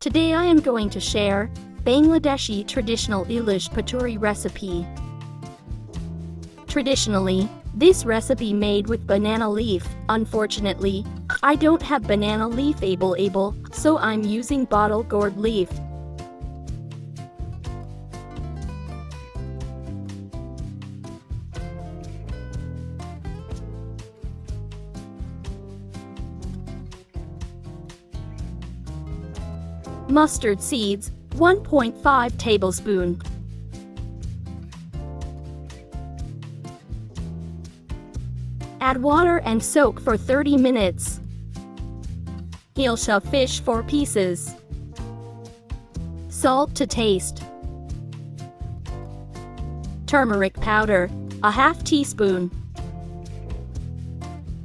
Today I am going to share Bangladeshi traditional Ilish Paturi recipe. Traditionally, this recipe made with banana leaf. Unfortunately, I don't have banana leaf able, so I'm using bottle gourd leaf. Mustard seeds, 1.5 tablespoon. Add water and soak for 30 minutes. Hilsha fish 4 pieces. Salt to taste. Turmeric powder, a half teaspoon.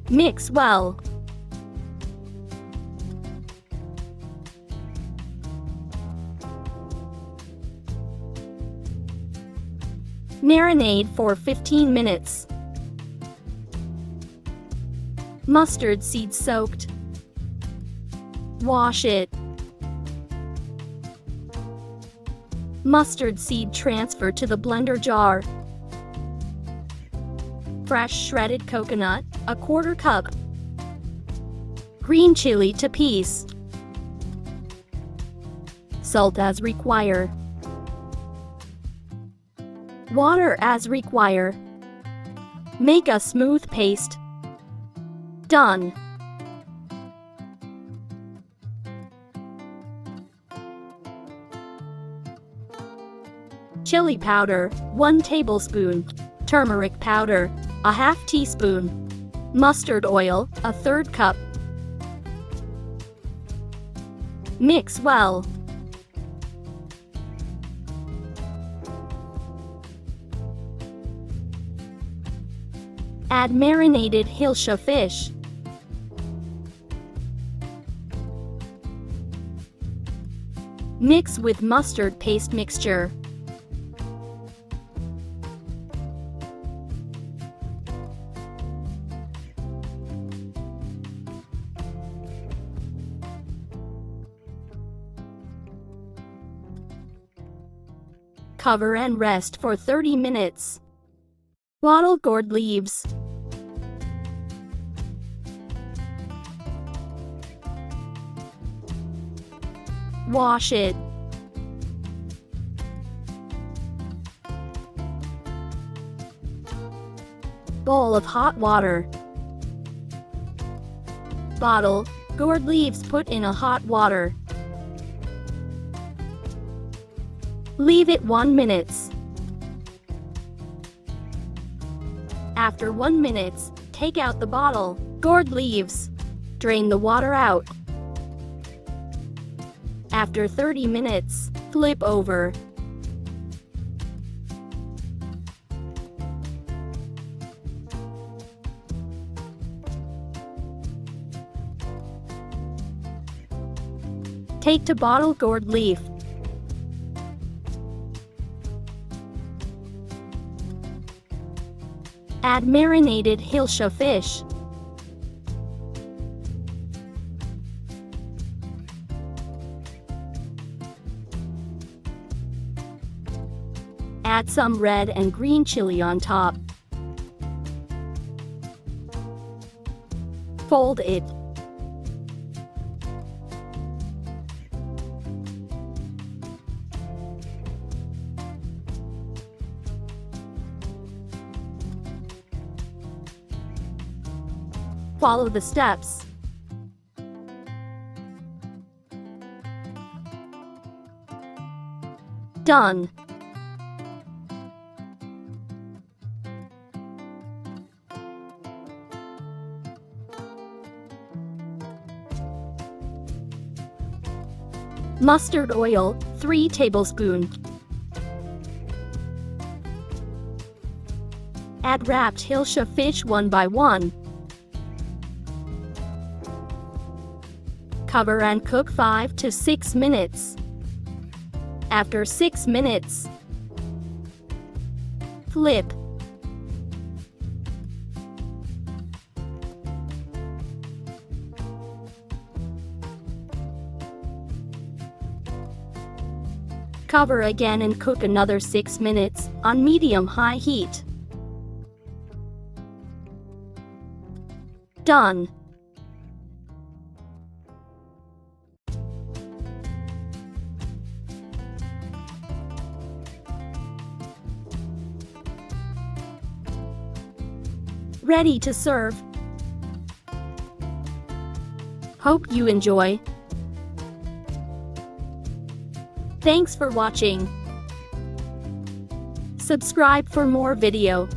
Mix well. Marinade for 15 minutes. Mustard seeds soaked. Wash it. Mustard seed transfer to the blender jar. Fresh shredded coconut, a 1/4 cup. Green chili to piece. Salt as require. Water as require. Make a smooth paste. Done. Chili powder, 1 tablespoon. Turmeric powder, a half teaspoon. Mustard oil, a 1/3 cup. Mix well. Add marinated hilsha fish. Mix with mustard paste mixture. Cover and rest for 30 minutes. Bottle gourd leaves. Wash it. Bowl of hot water. Bottle, gourd leaves put in a hot water. Leave it 1 minute. After 1 minute, take out the bottle, gourd leaves. Drain the water out. After 30 minutes, flip over. Take to bottle gourd leaf. Add marinated hilsha fish. Add some red and green chili on top. Fold it. Follow the steps. Done. Mustard oil, 3 tablespoons. Add wrapped hilsha fish 1 by 1. Cover and cook 5 to 6 minutes. After 6 minutes, flip. Cover again and cook another 6 minutes on medium-high heat. Done. Ready to serve. Hope you enjoy. Thanks for watching. Subscribe for more video.